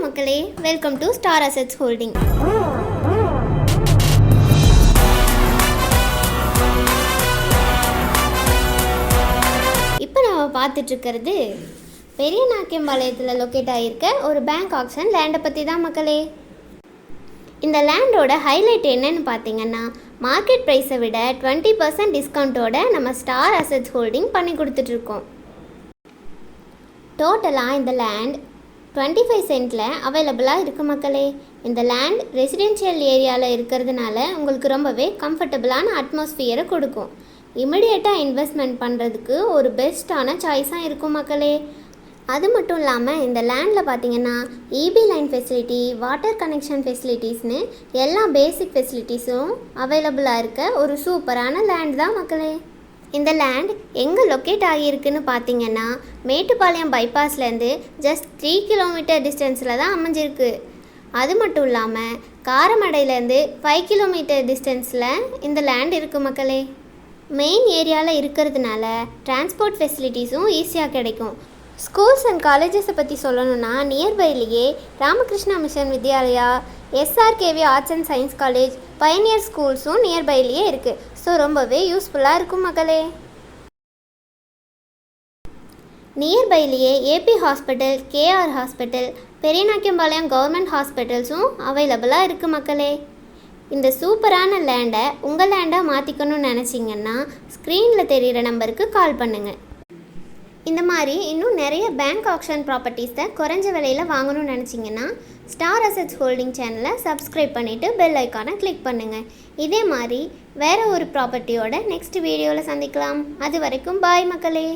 மக்களே, welcome to star assets holding. இப்போ நம்ம பார்த்துட்ருக்கிறது பெரிய நாக்கியம்பாளையத்தில் லொக்கேட் ஆகியிருக்க ஒரு பேங்க் ஆக்ஷன் லேண்டை பற்றி தான் மக்களே. இந்த லேண்டோட ஹைலைட் என்னன்னு பார்த்தீங்கன்னா, மார்க்கெட் ப்ரைஸை விட 20% டிஸ்கவுண்ட்டோட நம்ம ஸ்டார் அசெட்ஸ் ஹோல்டிங் பண்ணி கொடுத்துட்ருக்கோம். டோட்டலாக இந்த லேண்ட் 25 சென்ட்டில் அவைலபிளாக இருக்குது மக்களே. இந்த லேண்ட் ரெசிடென்ஷியல் ஏரியாவில் இருக்கிறதுனால உங்களுக்கு ரொம்பவே கம்ஃபர்டபுளான அட்மாஸ்ஃபியரை கொடுக்கும். இமிடியேட்டாக இன்வெஸ்ட்மெண்ட் பண்ணுறதுக்கு ஒரு பெஸ்ட்டான சாய்ஸாக இருக்கும் மக்களே. அது மட்டும் இல்லாமல் இந்த லேண்டில் பார்த்தீங்கன்னா EB line facility, water connection ஃபெசிலிட்டிஸ்னு எல்லா பேசிக் ஃபெசிலிட்டிஸும் அவைலபிளாக இருக்க ஒரு சூப்பரான லேண்ட் தான் மக்களே. இந்த லேண்ட் எங்கே லொக்கேட் ஆகியிருக்குன்னு பார்த்தீங்கன்னா, மேட்டுப்பாளையம் பைபாஸ்லேருந்து ஜஸ்ட் 3 கிலோமீட்டர் டிஸ்டன்ஸில் தான் அமைஞ்சிருக்கு. அது மட்டும் இல்லாமல் காரமடையிலேருந்து 5 கிலோமீட்டர் டிஸ்டன்ஸில் இந்த லேண்ட் இருக்குது மக்களே. மெயின் ஏரியாவில் இருக்கிறதுனால டிரான்ஸ்போர்ட் ஃபெசிலிட்டிஸும் ஈஸியாக கிடைக்கும். ஸ்கூல்ஸ் அண்ட் காலேஜஸை பற்றி சொல்லணுன்னா, நியர்பைலேயே Ramakrishna mission Vidyalaya, SRKV arts and science college, pioneer ஸ்கூல்ஸும் நியர்பைலேயே இருக்குது. ஸோ ரொம்பவே யூஸ்ஃபுல்லாக இருக்கும் மக்களே. நியர்பைலேயே AP hospital, KR hospital, Periyanaickenpalayam government ஹாஸ்பிட்டல்ஸும் அவைலபிளாக இருக்குது மக்களே. இந்த சூப்பரான லேண்டை உங்கள் லேண்டாக மாற்றிக்கணும்னு நினச்சிங்கன்னா ஸ்க்ரீனில் தெரிகிற நம்பருக்கு கால் பண்ணுங்கள். இந்த மாதிரி இன்னும் நிறைய பேங்க் ஆக்ஷன் ப்ராப்பர்ட்டிஸை குறைஞ்ச விலையில் வாங்கணும்னு நினச்சிங்கன்னா ஸ்டார் அசெட்ஸ் ஹோல்டிங் சேனலை சப்ஸ்கிரைப் பண்ணிவிட்டு பெல் ஐக்கானை கிளிக் பண்ணுங்கள். இதே மாதிரி வேறு ஒரு ப்ராப்பர்ட்டியோட நெக்ஸ்ட் வீடியோவில் சந்திக்கலாம். அது வரைக்கும் பாய் மக்களே.